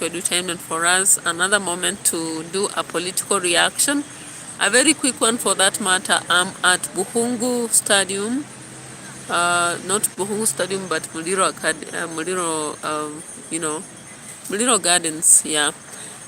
Entertainment for us. Another moment to do a political reaction. A very quick one for that matter. I'm at Buhungu Stadium. Not Buhungu Stadium, but Muliro Gardens. Yeah.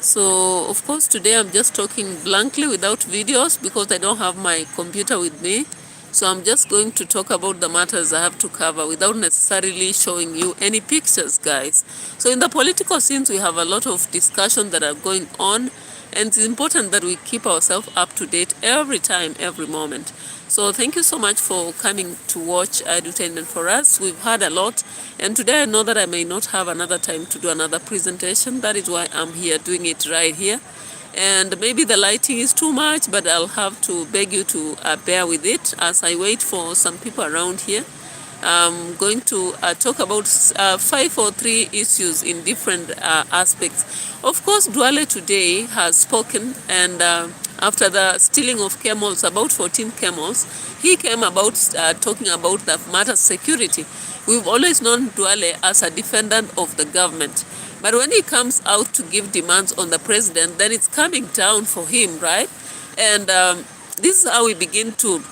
So, of course, today I'm just talking blankly without videos because I don't have my computer with me. So I'm just going to talk about the matters I have to cover without necessarily showing you any pictures, guys. So in the political scenes, we have a lot of discussion that are going on, and it's important that we keep ourselves up to date every time, every moment. So thank you so much for coming to watch Edutainment for us. We've had a lot, and today I know that I may not have another time to do another presentation. That is why I'm here doing it right here. And maybe the lighting is too much, but I'll have to beg you to bear with it as I wait for some people around here. I'm going to talk about 5 or 3 issues in different aspects. Of course, Duale today has spoken, and after the stealing of camels, about 14 camels, he came about talking about the matter security. We've always known Duale as a defendant of the government. But when he comes out to give demands on the president, then it's coming down for him, right? And this is how we begin to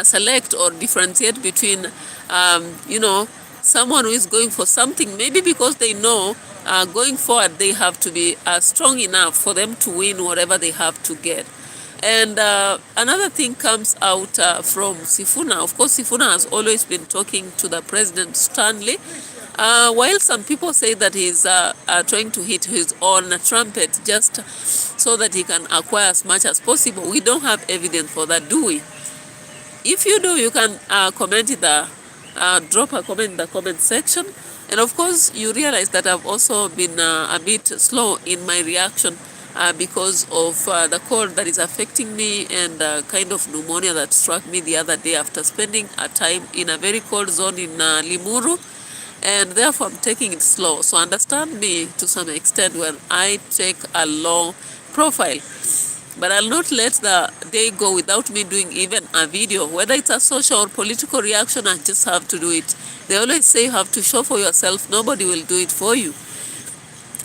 select or differentiate between, someone who is going for something, maybe because they know going forward they have to be strong enough for them to win whatever they have to get. And another thing comes out from Sifuna. Of course, Sifuna has always been talking to the president sternly. While some people say that he's trying to hit his own trumpet just so that he can acquire as much as possible, we don't have evidence for that, do we? If you do, you can comment in the drop a comment in the comment section. And of course, you realize that I've also been a bit slow in my reaction because of the cold that is affecting me and kind of pneumonia that struck me the other day after spending a time in a very cold zone in Limuru. And therefore, I'm taking it slow. So understand me to some extent when I take a long profile. But I'll not let the day go without me doing even a video. Whether it's a social or political reaction, I just have to do it. They always say you have to show for yourself. Nobody will do it for you.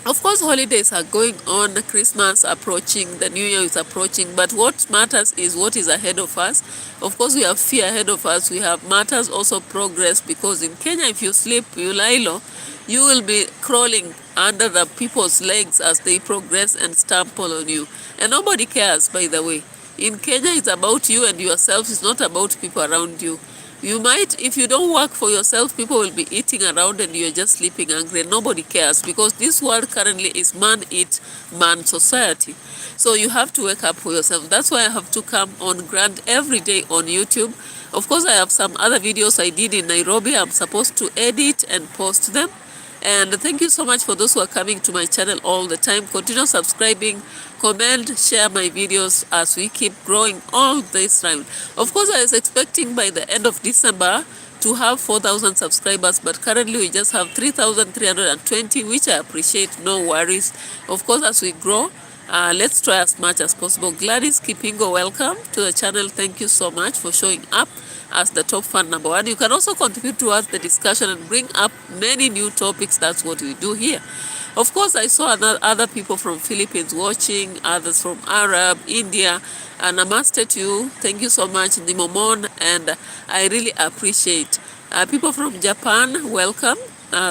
Of course, holidays are going on, Christmas approaching, the New Year is approaching, but what matters is what is ahead of us. Of course, we have fear ahead of us. We have matters also progress, because in Kenya, if you sleep, you lie low, you will be crawling under the people's legs as they progress and stample on you. And nobody cares, by the way. In Kenya, it's about you and yourself. It's not about people around you. You might, if you don't work for yourself, people will be eating around and you're just sleeping hungry. Nobody cares, because this world currently is man society. So you have to wake up for yourself. That's why I have to come on Grand every day on YouTube. Of course, I have some other videos I did in Nairobi. I'm supposed to edit and post them. And thank you so much for those who are coming to my channel all the time. Continue subscribing, comment, share my videos as we keep growing all this time. Of course, I was expecting by the end of December to have 4,000 subscribers, but currently we just have 3,320, which I appreciate. No worries. Of course, as we grow, let's try as much as possible. Gladys Kipingo, welcome to the channel. Thank you so much for showing up as the top fan number 1. You can also contribute towards the discussion and bring up many new topics. That's what we do here. Of course, I saw other people from Philippines watching, others from Arab, India, and namaste to you. Thank you so much, Nimomon, and I really appreciate. People from Japan, welcome.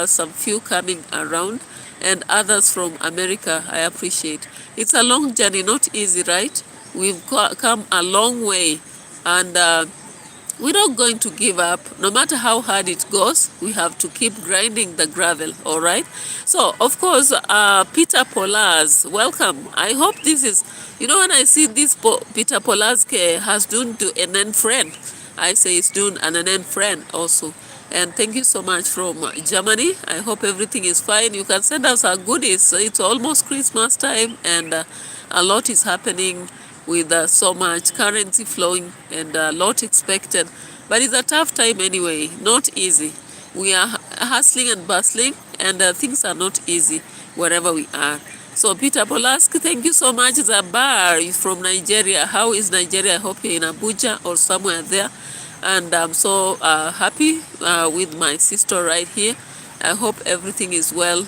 Some few coming around, and others from America, I appreciate. It's a long journey, not easy, right? We've come a long way, and we're not going to give up. No matter how hard it goes, we have to keep grinding the gravel, all right? So, of course, Peter Polaz, welcome. I hope this is, when I see this Peter Polaz has done to an friend, I say it's doing an friend also. And thank you so much from Germany. I hope everything is fine. You can send us our goodies. It's almost Christmas time, and a lot is happening with so much currency flowing and a lot expected. But it's a tough time anyway, not easy. We are hustling and bustling, and things are not easy wherever we are. So Peter Polaski, thank you so much. Zabar from Nigeria. How is Nigeria? I hope you're in Abuja or somewhere there. And I'm so happy with my sister right here. I hope everything is well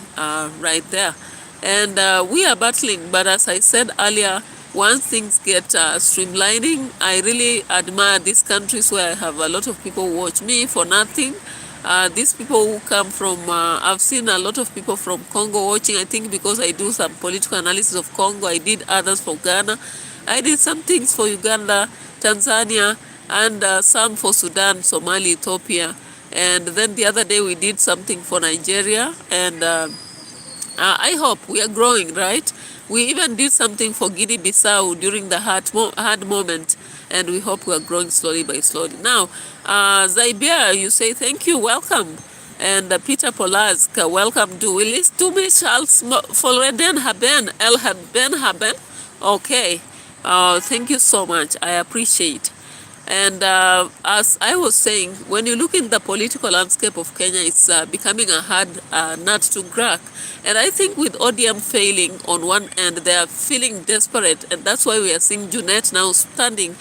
right there. And we are battling, but as I said earlier, once things get streamlining, I really admire these countries where I have a lot of people who watch me for nothing. These people who come from, I've seen a lot of people from Congo watching, I think because I do some political analysis of Congo. I did others for Ghana. I did some things for Uganda, Tanzania, and some for Sudan, Somalia, Ethiopia. And then the other day we did something for Nigeria, and I hope we are growing, right? We even did something for Guinea-Bissau during the hard moment, and we hope we are growing slowly by slowly. Now, Zaibia, you say thank you, welcome. And Peter Polask, welcome to Willis. Du mich als Volreden haben, El haben haben. Okay, thank you so much. I appreciate. And as I was saying, when you look in the political landscape of Kenya, it's becoming a hard nut to crack. And I think with ODM failing on one end, they are feeling desperate. And that's why we are seeing Junet now standing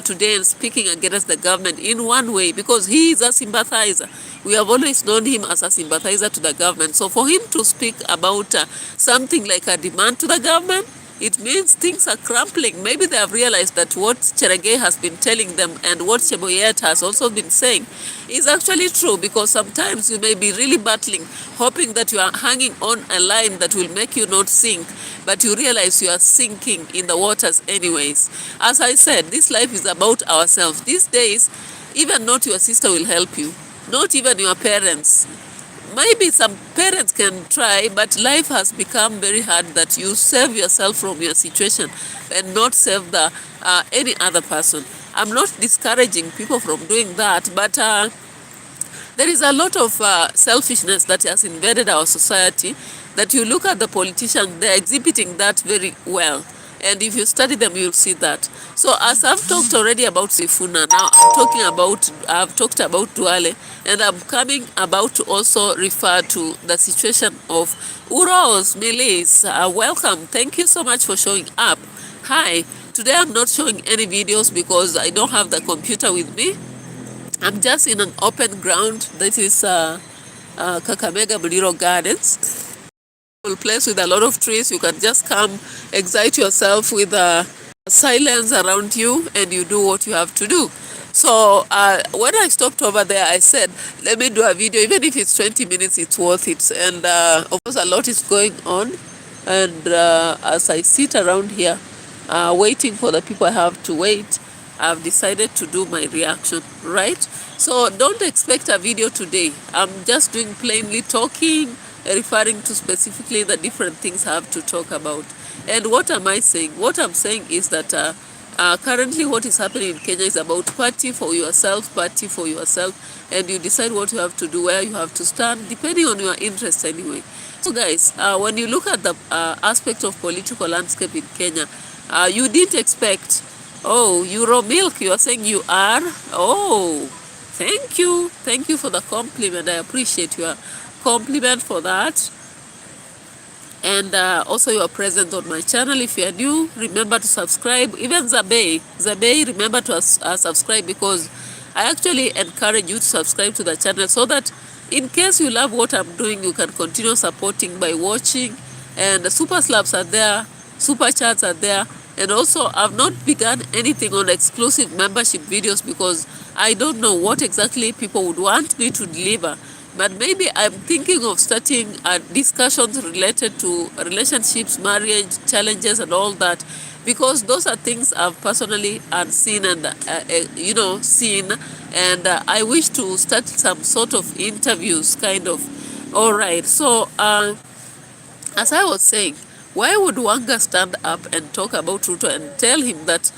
today and speaking against the government in one way, because he is a sympathizer. We have always known him as a sympathizer to the government. So for him to speak about something like a demand to the government, it means things are crumpling. Maybe they have realized that what Cherargei has been telling them and what Cheboyet has also been saying is actually true, because sometimes you may be really battling, hoping that you are hanging on a line that will make you not sink, but you realize you are sinking in the waters anyways. As I said, this life is about ourselves. These days, even not your sister will help you, not even your parents. Maybe some parents can try, but life has become very hard that you save yourself from your situation and not save the any other person. I'm not discouraging people from doing that, but there is a lot of selfishness that has invaded our society, that you look at the politicians, they're exhibiting that very well. And if you study them, you'll see that. So as I've talked already about SIFUNA, now I've talked about Duale, and I'm coming about to also refer to the situation of Uros Milis. Welcome. Thank you so much for showing up. Hi. Today I'm not showing any videos because I don't have the computer with me. I'm just in an open ground. That is Kakamega Buliro Gardens. Place with a lot of trees. You can just come, excite yourself with silence around you, and you do what you have to do. So when I stopped over there, I said, let me do a video. Even if it's 20 minutes, it's worth it. And of course, a lot is going on. And as I sit around here, waiting for the people I have to wait, I've decided to do my reaction, right? So don't expect a video today. I'm just doing plainly talking, referring to specifically the different things I have to talk about. And what am I saying? What I'm saying is that currently what is happening in Kenya is about party for yourself, and you decide what you have to do, where you have to stand, depending on your interests anyway. So guys, when you look at the aspect of political landscape in Kenya, you didn't expect, oh, Euro Milk, you are saying you are? Oh, thank you. Thank you for the compliment. I appreciate your compliment for that. And also you are present on my channel. If you are new, remember to subscribe. Even Zabei, remember to subscribe, because I actually encourage you to subscribe to the channel so that in case you love what I'm doing, you can continue supporting by watching. And the super slaps are there, super chats are there. And also I've not begun anything on exclusive membership videos because I don't know what exactly people would want me to deliver. But maybe I'm thinking of starting discussions related to relationships, marriage, challenges, and all that, because those are things I've personally seen and seen, and I wish to start some sort of interviews, kind of. All right. So as I was saying, why would Wanga stand up and talk about Ruto and tell him that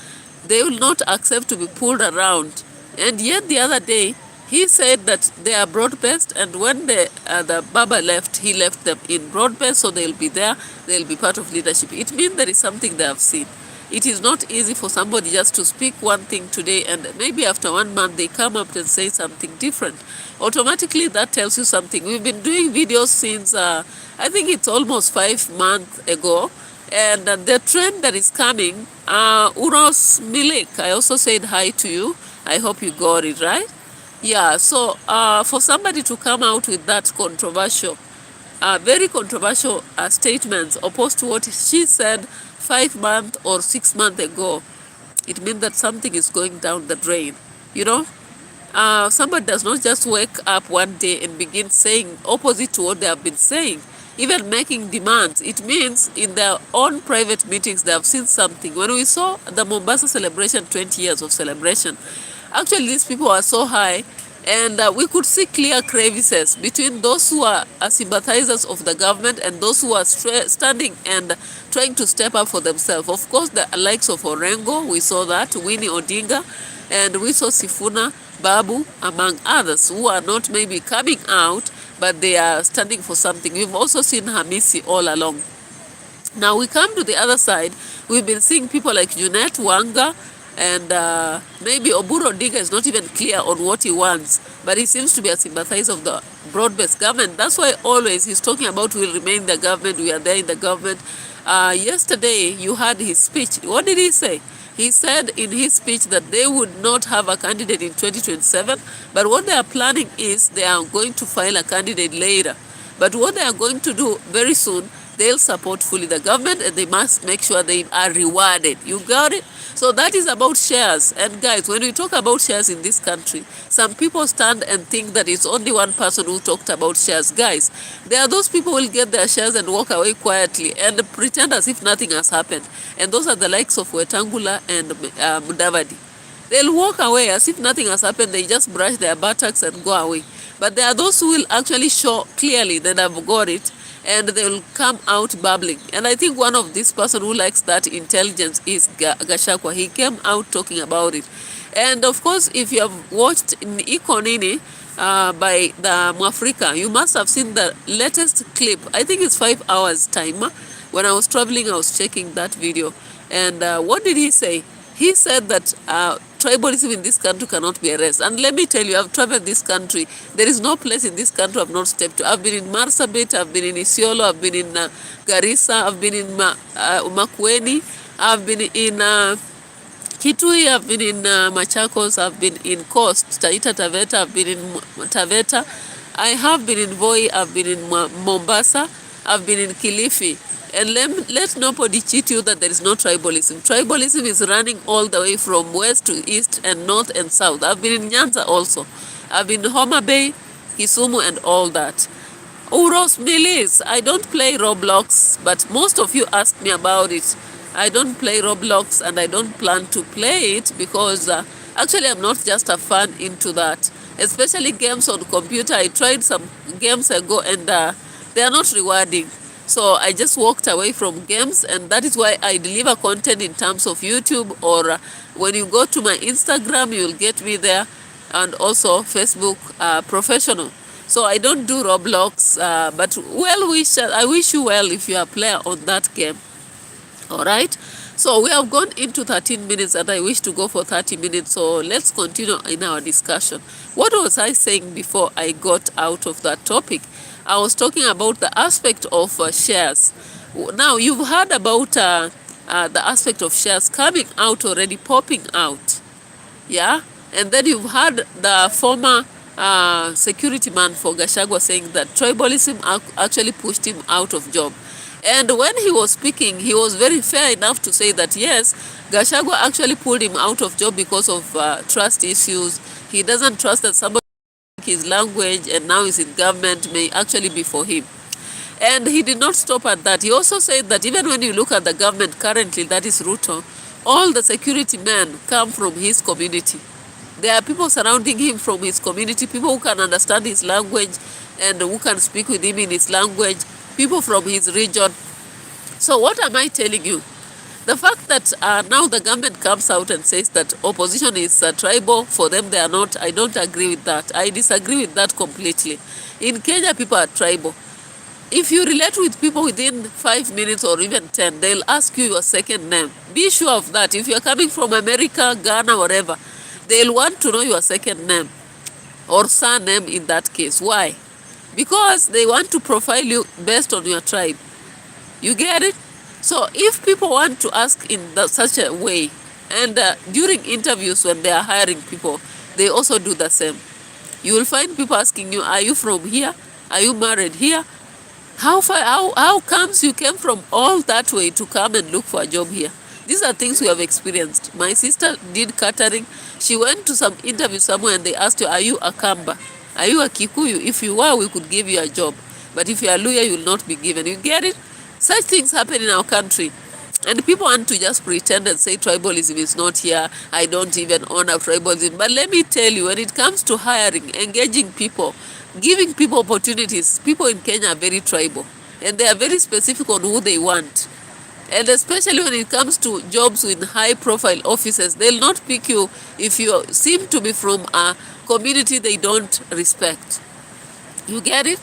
they will not accept to be pulled around? And yet the other day, he said that they are broad-based, and when the Baba left, he left them in broad-based, so they'll be there, they'll be part of leadership. It means there is something they have seen. It is not easy for somebody just to speak one thing today, and maybe after 1 month they come up and say something different. Automatically, that tells you something. We've been doing videos since, I think it's almost 5 months ago, and the trend that is coming, Uros Milik, I also said hi to you. I hope you got it right. Yeah, so for somebody to come out with that controversial very controversial statements opposed to what she said 5 months or 6 months ago, it means that something is going down the drain. You know, somebody does not just wake up one day and begin saying opposite to what they have been saying, even making demands. It means in their own private meetings they have seen something. When we saw the Mombasa celebration, 20 years of celebration, actually these people are so high, and we could see clear crevices between those who are sympathizers of the government and those who are standing and trying to step up for themselves. Of course, the likes of Orengo, we saw that, Winnie Odinga, and we saw Sifuna, Babu, among others, who are not maybe coming out, but they are standing for something. We've also seen Hamisi all along. Now we come to the other side. We've been seeing people like Junet Wanga, and maybe Oburu Odinga is not even clear on what he wants, but he seems to be a sympathizer of the broad-based government. That's why always he's talking about we'll remain in the government, we are there in the government. Yesterday you heard his speech. What did he say? He said in his speech that they would not have a candidate in 2027, but what they are planning is they are going to file a candidate later. But what they are going to do very soon, they'll support fully the government, and they must make sure they are rewarded. You got it? So that is about shares. And guys, when we talk about shares in this country, some people stand and think that it's only one person who talked about shares. Guys, there are those people who will get their shares and walk away quietly and pretend as if nothing has happened. And those are the likes of Wetangula and Maverick. They'll walk away as if nothing has happened. They just brush their buttocks and go away. But there are those who will actually show clearly that I've got it, and they will come out babbling. And I think one of this person who likes that intelligence is Gachagua. He came out talking about it. And of course, if you have watched in Ikonini by the Mwafrika, you must have seen the latest clip. I think it's 5 hours time. When I was traveling, I was checking that video. And what did he say? He said that tribalism in this country cannot be erased. And let me tell you, I've traveled this country. There is no place in this country I've not stepped to. I've been in Marsabit, I've been in Isiolo, I've been in Garissa, I've been in Makueni, I've been in Kitui, I've been in Machakos, I've been in Coast, Taita Taveta, I've been in Taveta, I have been in Voi, I've been in Mombasa, I've been in Kilifi. And let nobody cheat you that there is no tribalism. Tribalism is running all the way from west to east and north and south. I've been in Nyanza also. I've been in Homa Bay, Kisumu and all that. Uros Milis, I don't play Roblox, but most of you asked me about it. I don't play Roblox and I don't plan to play it because actually I'm not just a fan into that. Especially games on computer. I tried some games ago and they are not rewarding. So I just walked away from games, and that is why I deliver content in terms of YouTube, or when you go to my Instagram, you'll get me there, and also Facebook professional. So I don't do Roblox, but I wish you well if you are a player on that game. All right. So we have gone into 13 minutes, and I wish to go for 30 minutes. So let's continue in our discussion. What was I saying before I got out of that topic? I was talking about the aspect of shares. Now, you've heard about the aspect of shares coming out already, popping out. Yeah? And then you've heard the former security man for Gachagua saying that tribalism actually pushed him out of job. And when he was speaking, he was very fair enough to say that, yes, Gachagua actually pulled him out of job because of trust issues. He doesn't trust that somebody his language and now is in government may actually be for him. And he did not stop at that. He also said that even when you look at the government currently, that is RUTO, all the security men come from his community. There are people surrounding him from his community, people who can understand his language and who can speak with him in his language, people from his region. So what am I telling you? The fact that now the government comes out and says that opposition is tribal, for them they are not, I don't agree with that. I disagree with that completely. In Kenya, people are tribal. If you relate with people within 5 minutes or even 10, they'll ask you your second name. Be sure of that. If you're coming from America, Ghana, wherever, they'll want to know your second name or surname in that case. Why? Because they want to profile you based on your tribe. You get it? So if people want to ask in such a way, and during interviews when they are hiring people, they also do the same. You will find people asking you, are you from here? Are you married here? How comes you came from all that way to come and look for a job here? These are things we have experienced. My sister did catering. She went to some interview somewhere and they asked her, are you a Kamba? Are you a Kikuyu? If you are, we could give you a job. But if you are Luhyia, you will not be given. You get it? Such things happen in our country. And people want to just pretend and say tribalism is not here. I don't even honor tribalism. But let me tell you, when it comes to hiring, engaging people, giving people opportunities, people in Kenya are very tribal. And they are very specific on who they want. And especially when it comes to jobs in high-profile offices, they'll not pick you if you seem to be from a community they don't respect. You get it?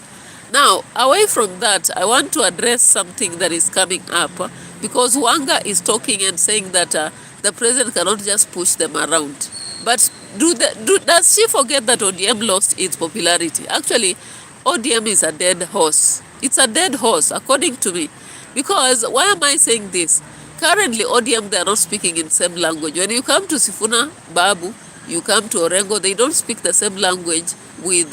Now, away from that, I want to address something that is coming up because Wanga is talking and saying that the president cannot just push them around. But does she forget that ODM lost its popularity? Actually, ODM is a dead horse. It's a dead horse, according to me. Because, why am I saying this? Currently, ODM, they are not speaking in the same language. When you come to Sifuna, Babu, you come to Orengo, they don't speak the same language with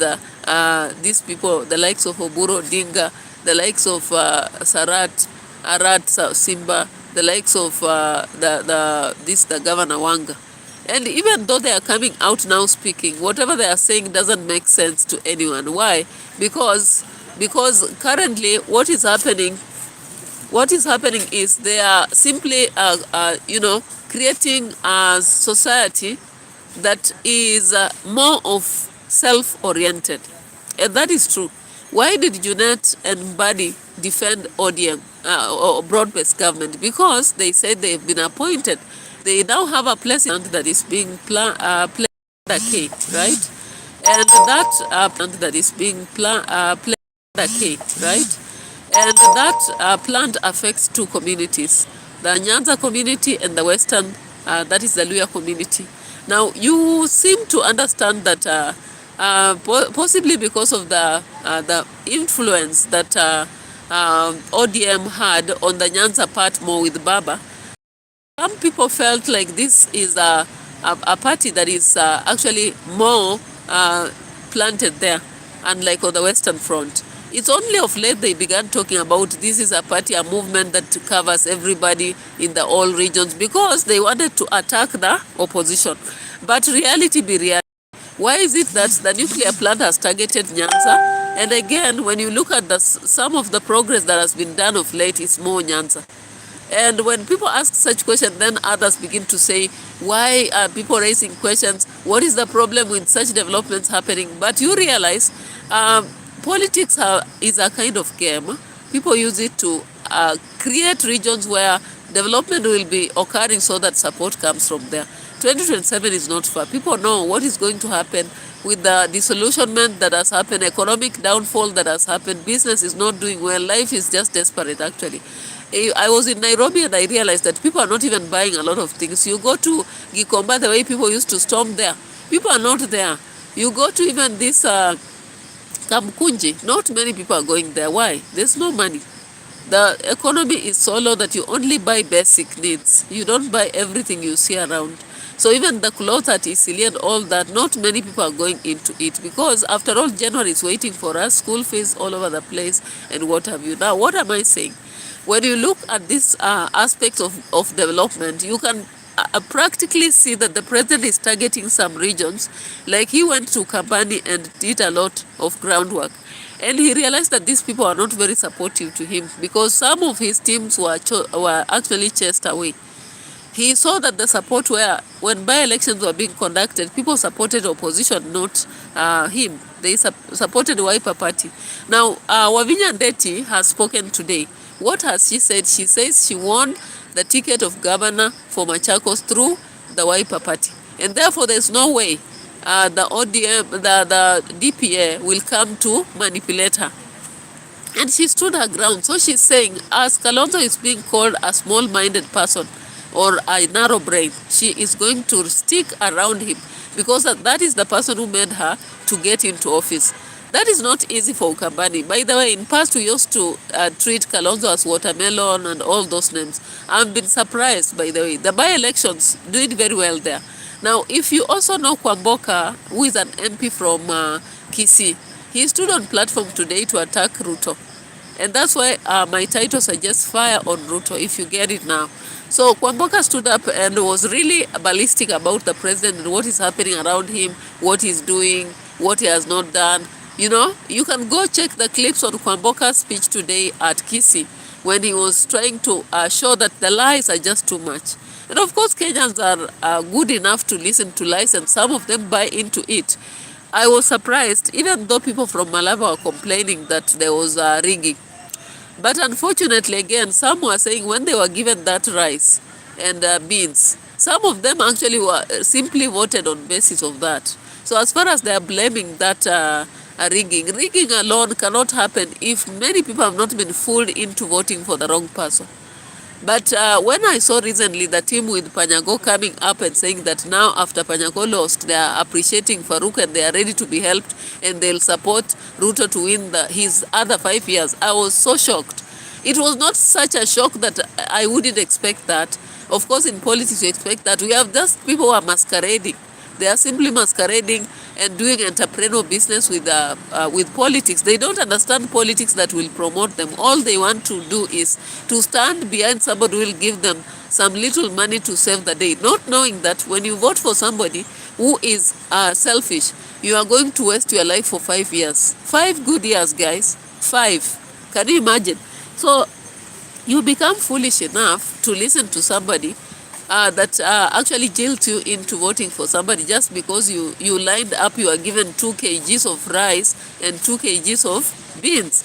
these people, the likes of Oburo, Dinga, the likes of Sarat, Arat, Simba, the likes of the governor Wanga. And even though they are coming out now speaking, whatever they are saying doesn't make sense to anyone. Why? Because currently what is happening is they are simply creating a society that is more of self-oriented. And that is true. Why did Junet and Buddy defend ODM or broad-based government? Because they said they've been appointed. They now have a place that is being planned, right? And that is being planned, right? And that plant affects two communities, the Nyanza community and the Western, that is the Luhyia community. Now, you seem to understand that possibly because of the influence that ODM had on the Nyanza part more with Baba, some people felt like this is a party that is actually more planted there, unlike on the Western Front. It's only of late they began talking about this is a party, a movement that covers everybody in the all regions because they wanted to attack the opposition. But reality be reality. Why is it that the nuclear plant has targeted Nyanza? And again, when you look at some of the progress that has been done of late, it's more Nyanza. And when people ask such questions, then others begin to say, why are people raising questions? What is the problem with such developments happening? But you realize politics is a kind of game. People use it to create regions where development will be occurring so that support comes from there. 2027 is not far. People know what is going to happen with the disillusionment that has happened, economic downfall that has happened. Business is not doing well. Life is just desperate, actually. I was in Nairobi and I realized that people are not even buying a lot of things. You go to Gikomba, the way people used to storm there, people are not there. You go to even this Kamkunji, not many people are going there. Why? There's no money. The economy is so low that you only buy basic needs. You don't buy everything you see around. So even the clothes at Isili and all that, not many people are going into it because after all, January is waiting for us, school fees all over the place and what have you. Now, what am I saying? When you look at this aspect of development, you can practically see that the president is targeting some regions. Like he went to Kabani and did a lot of groundwork. And he realized that these people are not very supportive to him because some of his teams were actually chased away. He saw that the support when by-elections were being conducted, people supported opposition, not him. They supported the Wiper Party. Now, Wavinya Ndeti has spoken today. What has she said? She says she won the ticket of governor for Machakos through the Wiper Party. And therefore, there's no way the ODM, the DPA will come to manipulate her. And she stood her ground. So she's saying, as Kalonzo is being called a small-minded person or a narrow brain, she is going to stick around him because that is the person who made her to get into office. That is not easy for Ukambani. By the way, in past we used to treat Kalonzo as watermelon and all those names. I've been surprised, by the way. The by-elections did very well there. Now, if you also know Kwamboka, who is an MP from Kisii, he stood on platform today to attack RUTO. And that's why my title suggests fire on Ruto, if you get it now. So Kwamboka stood up and was really ballistic about the president and what is happening around him, what he's doing, what he has not done. You know, you can go check the clips on Kwamboka's speech today at Kisii when he was trying to show that the lies are just too much. And of course, Kenyans are good enough to listen to lies, and some of them buy into it. I was surprised, even though people from Malava were complaining that there was rigging. But unfortunately, again, some were saying when they were given that rice and beans, some of them actually were simply voted on basis of that. So as far as they are blaming that rigging alone cannot happen if many people have not been fooled into voting for the wrong person. But when I saw recently the team with Panyago coming up and saying that now after Panyago lost, they are appreciating Farouk and they are ready to be helped and they'll support Ruto to win his other 5 years, I was so shocked. It was not such a shock that I wouldn't expect that. Of course, in politics, you expect that. We have just people who are masquerading. They are simply masquerading and doing entrepreneurial business with politics. They don't understand politics that will promote them. All they want to do is to stand behind somebody who will give them some little money to save the day, not knowing that when you vote for somebody who is selfish, you are going to waste your life for 5 years. 5 good years, guys. 5. Can you imagine? So you become foolish enough to listen to somebody that actually jilted you into voting for somebody just because you lined up, you are given 2 kgs of rice and 2 kgs of beans.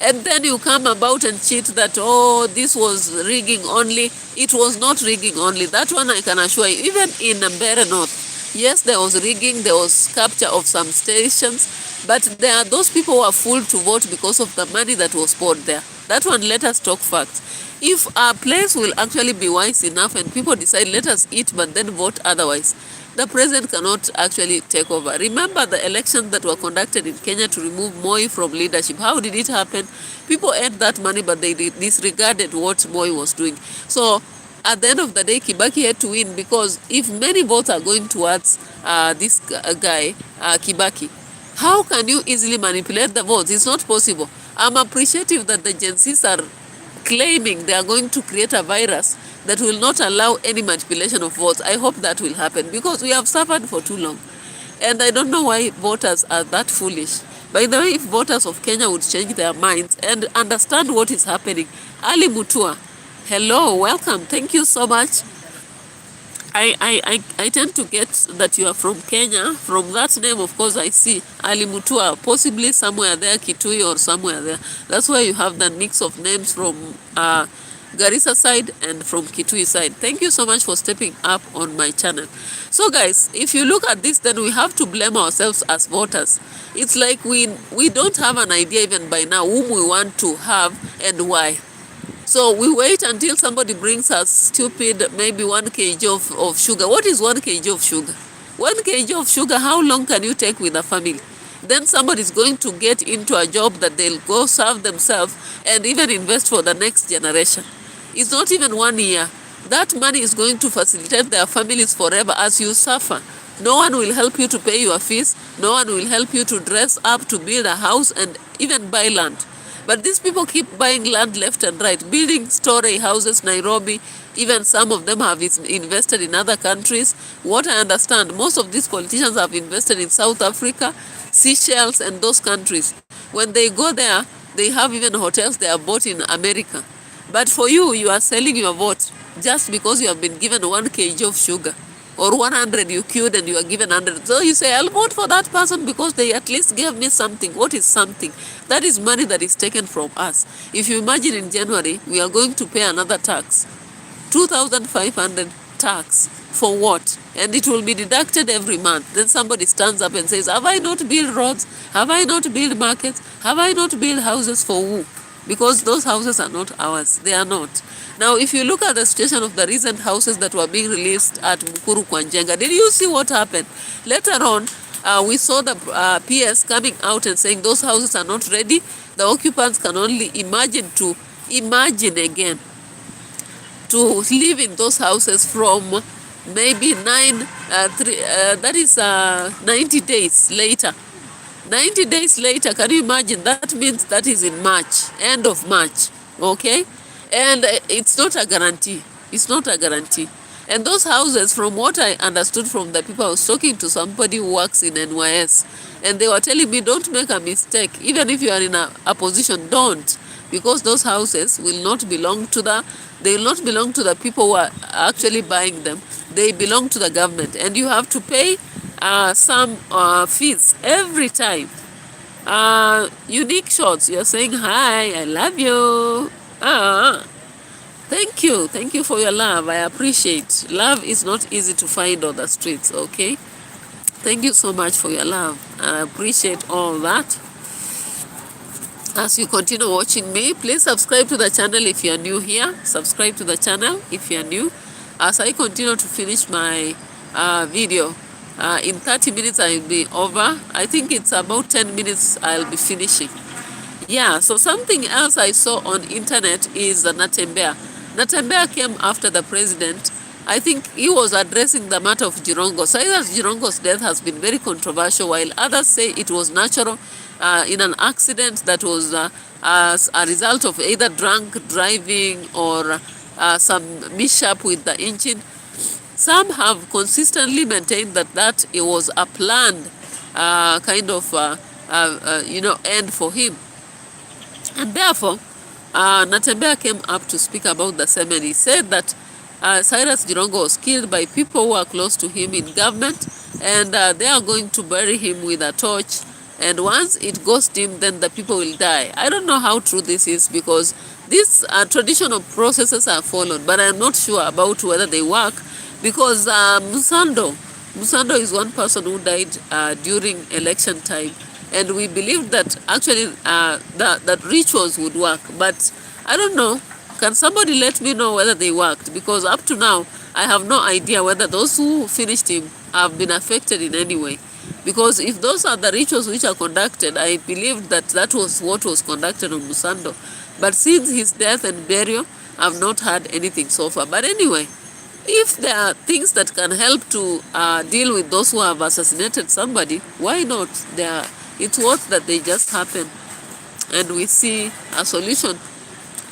And then you come about and cheat that, oh, this was rigging only. It was not rigging only. That one I can assure you, even in Mbere North, yes, there was rigging, there was capture of some stations, but there are those people who are fooled to vote because of the money that was poured there. That one, let us talk facts. If our place will actually be wise enough and people decide, let us eat, but then vote otherwise, the president cannot actually take over. Remember the elections that were conducted in Kenya to remove Moi from leadership. How did it happen? People ate that money, but they disregarded what Moi was doing. So at the end of the day, Kibaki had to win, because if many votes are going towards this guy, Kibaki, how can you easily manipulate the votes? It's not possible. I'm appreciative that the Gen Zs are claiming they are going to create a virus that will not allow any manipulation of votes. I hope that will happen, because we have suffered for too long. And I don't know why voters are that foolish. By the way, if voters of Kenya would change their minds and understand what is happening. Ali Mutua, hello, welcome. Thank you so much. I tend to get that you are from Kenya. From that name, of course, I see Ali Mutua, possibly somewhere there, Kitui or somewhere there. That's why you have that mix of names from Garissa side and from Kitui side. Thank you so much for stepping up on my channel. So guys, if you look at this, then we have to blame ourselves as voters. It's like we don't have an idea even by now whom we want to have and why. So we wait until somebody brings us stupid, maybe 1 kg of sugar. What is 1 kg of sugar? 1 kg of sugar, how long can you take with a family? Then somebody is going to get into a job that they'll go serve themselves and even invest for the next generation. It's not even 1 year. That money is going to facilitate their families forever as you suffer. No one will help you to pay your fees. No one will help you to dress up, to build a house and even buy land. But these people keep buying land left and right, building story houses, Nairobi. Even some of them have invested in other countries. What I understand, most of these politicians have invested in South Africa, Seychelles, and those countries. When they go there, they have even hotels they have bought in America. But for you, you are selling your vote just because you have been given 1 kg of sugar. Or 100 you queued and you are given 100. So you say, I'll vote for that person because they at least gave me something. What is something? That is money that is taken from us. If you imagine in January, we are going to pay another tax. 2,500 tax. For what? And it will be deducted every month. Then somebody stands up and says, have I not built roads? Have I not built markets? Have I not built houses for who? Because those houses are not ours. They are not. Now, if you look at the situation of the recent houses that were being released at Mukuru Kwanjenga, did you see what happened? Later on, we saw the PS coming out and saying those houses are not ready. The occupants can only imagine again to live in those houses from maybe 90 days later. 90 days later, can you imagine? That means that is in March, end of March, okay? And it's not a guarantee. It's not a guarantee. And those houses, from what I understood from the people, I was talking to somebody who works in NYS, and they were telling me, don't make a mistake. Even if you are in a position, don't. Because those houses will not belong to they will not belong to the people who are actually buying them. They belong to the government. And you have to pay some fees every time. Unique shots. You're saying, hi, I love you. Thank you. Thank you for your love. I appreciate. Love is not easy to find on the streets, okay? Thank you so much for your love. I appreciate all that. As you continue watching me, please subscribe to the channel if you are new here. Subscribe to the channel if you are new. As I continue to finish my video, in 30 minutes I will be over. I think it's about 10 minutes I'll be finishing. Yeah, so something else I saw on internet is NATEMBEYA. NATEMBEYA came after the president. I think he was addressing the matter of Jirongo. Cyrus Jirongo's death has been very controversial, while others say it was natural in an accident that was as a result of either drunk driving or some mishap with the engine. Some have consistently maintained that it was a planned kind of end for him. And therefore, NATEMBEYA came up to speak about the same, and he said that Cyrus Jirongo was killed by people who are close to him in government, and they are going to bury him with a torch, and once it goes dim, then the people will die. I don't know how true this is, because these traditional processes are followed, but I'm not sure about whether they work, because Musando is one person who died during election time, and we believe that actually that rituals would work, but I don't know. Can somebody let me know whether they worked? Because up to now, I have no idea whether those who finished him have been affected in any way. Because if those are the rituals which are conducted, I believe that was what was conducted on Musando. But since his death and burial, I've not heard anything so far. But anyway, if there are things that can help to deal with those who have assassinated somebody, why not? It's worth that they just happen, and we see a solution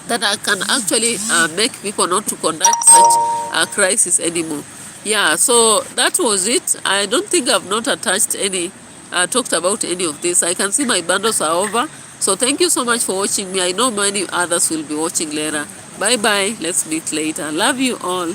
that can actually make people not to conduct such a crisis anymore. Yeah, so that was it. I don't think I've not talked about any of this. I can see my bundles are over. So thank you so much for watching me. I know many others will be watching later. Bye bye. Let's meet later. Love you all.